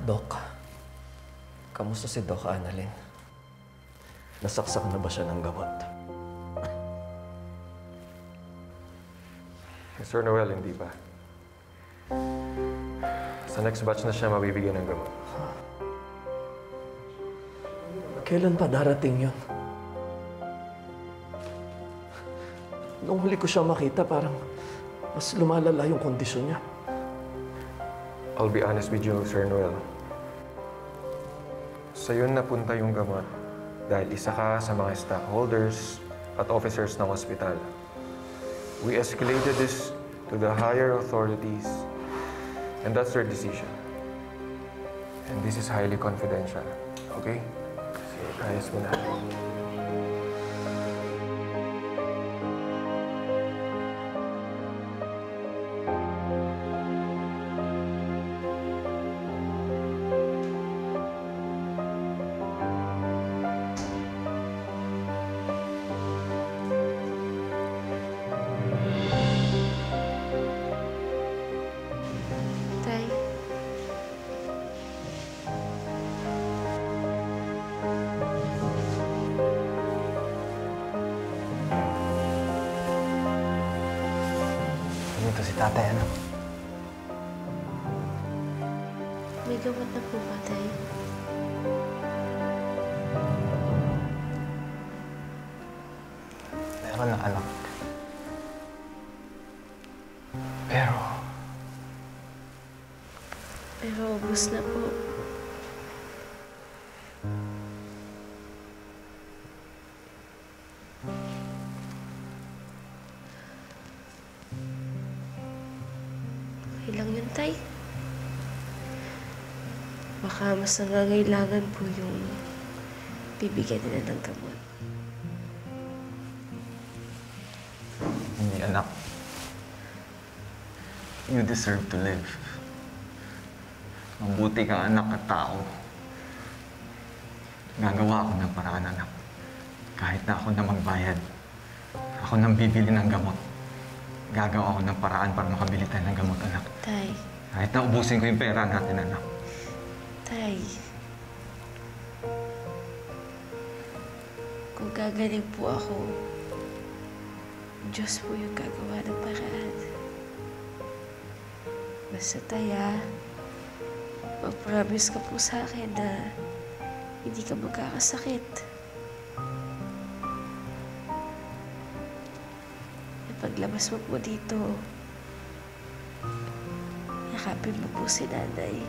Doc, kamusta si Doc Annalyn? Nasaksak na ba siya ng gamot? Sir Noel, hindi pa. Sa next batch na siya mabibigyan ng gamot. Kailan pa darating yun? Nung huli ko siya makita, parang mas lumalala yung kondisyon niya. I'll be honest with you, Sir Noel. Sa'yo napunta yung gamot dahil isa ka sa mga stockholders at officers ng ospital. We escalated this to the higher authorities, and that's their decision. And this is highly confidential, okay? Sige, ayos mo na. Ito si tatay, ano? May gamot na po ba, Tay? Meron na, anak. Pero ubus na po. Okay lang yun, Tay. Baka mas nangangailangan po yung bibigyan nila ng gamot. Hindi, anak. You deserve to live. Mabuti kang anak at tao. Gagawa ako ng paraan, anak. Kahit na ako na magbayad, ako nang bibili ng gamot. Gagawa ako ng paraan para makabili tayo ng gamot, anak. Tay. Kahit na ubusin ko yung pera natin, anak. Tay. Kung gagaling po ako, Diyos po yung gagawa ng paraan. Basta, Tay, mag-promise ka po sa akin na hindi ka magkakasakit. Paglabas mo po dito, yakapin mo po si Nanay.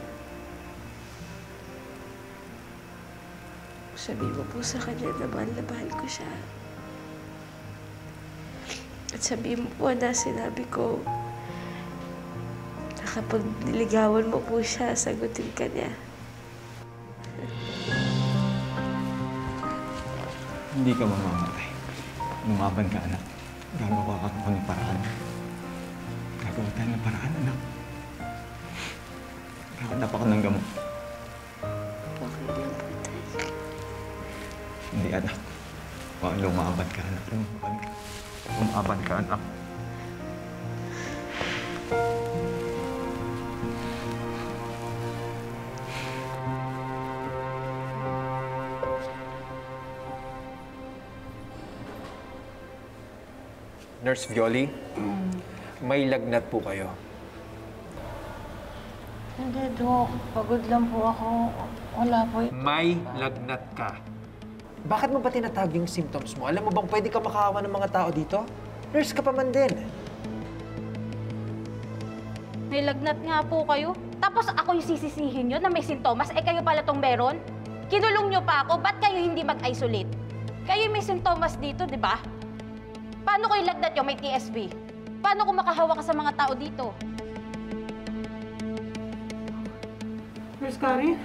Sabihin mo po sa kanya na mahal ko siya. At sabihin mo po na sinabi ko na kapag niligawan mo po siya, sagutin ka niya. Hindi ka mamamatay. Lumaban ka, anak. Gagawa ka ako ng paraan. Gagawa tayo ng paraan, anak. Kakanap ako ng gamot. Okay lang po, Tay. Hindi, anak. Lumaban ka, anak. Lumaban ka. Lumaban ka, anak. Nurse Violi, may lagnat po kayo. Hindi, Dok. Pagod lang po ako. Wala po. May lagnat ka. Bakit mo ba tinatawag yung symptoms mo? Alam mo bang pwede ka makaawa ng mga tao dito? Nurse ka pa man din. May lagnat nga po kayo. Tapos ako yung sisisihin nyo na may sintomas, eh kayo pala tong meron? Kinulong nyo pa ako, ba't kayo hindi mag-isolate? Kayo may sintomas dito, di ba? Paano ko yung lagnat nyo may TSB? Paano ko makahawa ka sa mga tao dito? Nurse Karen,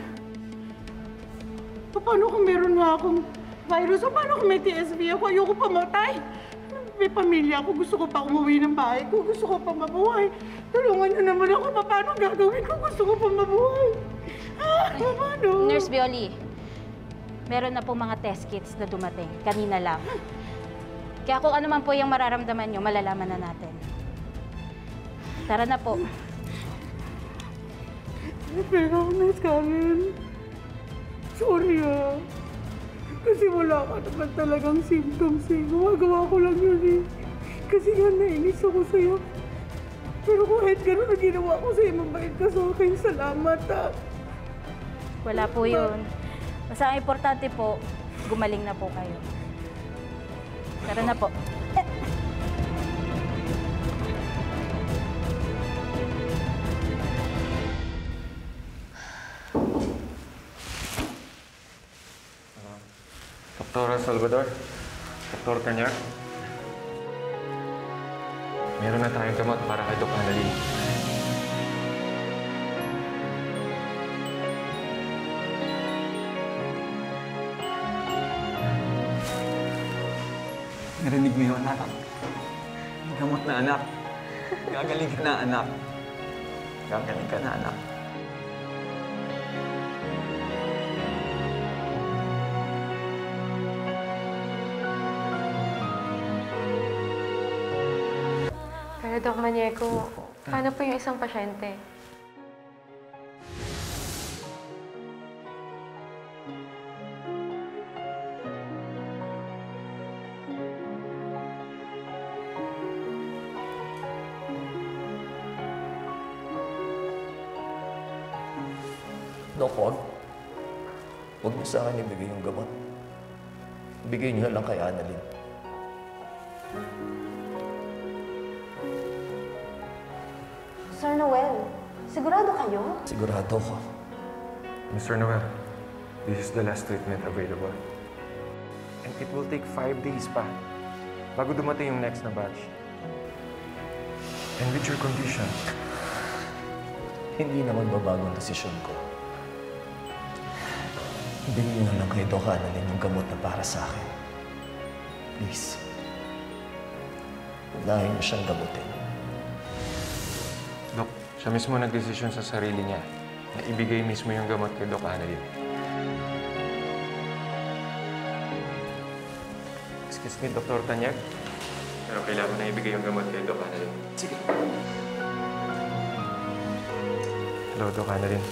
paano kung meron nga akong virus? O paano kung may TSB ako? Ayoko pamatay. May pamilya ako. Gusto ko pa umuwi ng bahay ko. Gusto ko pa mabuhay. Tulungan niyo naman ako. Paano gagawin ko? Gusto ko pa mabuhay. Paano? Nurse Violi, meron na po mga test kits na dumating. Kanina lang. Kaya kung ano man po yung mararamdaman nyo, malalaman na natin. Tara na po. Pero, Miss Karen, sorry Kasi wala ka naman talagang symptoms eh. Gumagawa ko lang yun eh. Kasi nga nainis ako sa'yo. Pero kahit gano'n na ginawa ko sa'yo, mabait ka sa akin. Salamat Wala po yun. Basta ang importante po, gumaling na po kayo. Tara na po. Dr. Salvador, Dr. Cañar, meron na tayong gamot para kay Doc Annalyn. Narinig mo yun, anak. Gamot na, anak. Gagaling ka na, anak. Gagaling ka na, anak. Pero Doc Maniego, paano po yung isang pasyente? Dok, wag. Huwag niyo sa akin ibigay yung gamot. Ibigay niyo na lang kay Annalyn. Sir Noel, sigurado kayo? Sigurado ko. Mr. Noel, this is the last treatment available. And it will take 5 days pa bago dumating yung next na batch. And with your condition, Hindi na magbabago ang desisyon ko. Ibigay niyo na lang kay Doc Annalyn yung gamot na para sa akin. Please. Unahin niyo siyang gamutin. Doc, siya mismo nagdesisyon sa sarili niya na ibigay mismo yung gamot kay Doc Annalyn. Excuse me, Dr. Tanyag. Pero kailangan na ibigay yung gamot kay Doc Annalyn. Sige. Hello, Doc Annalyn.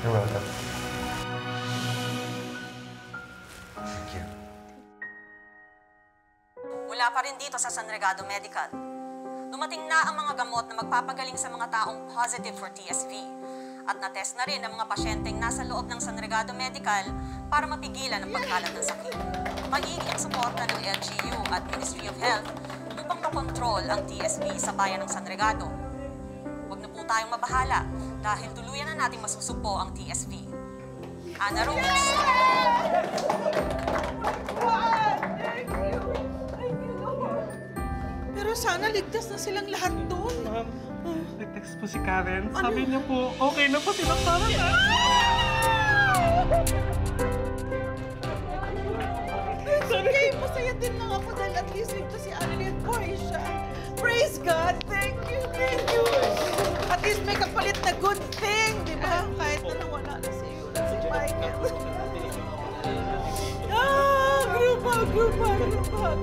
You're welcome. Thank you. Mula pa rin dito sa San Regado Medical, dumating na ang mga gamot na magpapagaling sa mga taong positive for TSV at na-test na rin ang mga pasyenteng nasa loob ng San Regado Medical para mapigilan ang pagkalat ng sakit. Magiging ang suporta ng LGU at Ministry of Health upang makontrol ang TSV sa bayan ng San Regado. Huwag na po tayong mabahala dahil tuluyan na nating masusugpo ang TSV. Ana Rose. Pero sana ligtas na silang lahat doon. Ma'am, nag-text po si Karen. Sabi niya po, okay na po sila para na. Okay, masaya din lang ako dahil at least ligtas si Annalyn Boy siya. Praise God! Thank you, thank you! At least may kapalit na good thing, di ba? Kahit na nawala na si Yula, si Michael. Group hug, group hug, group hug.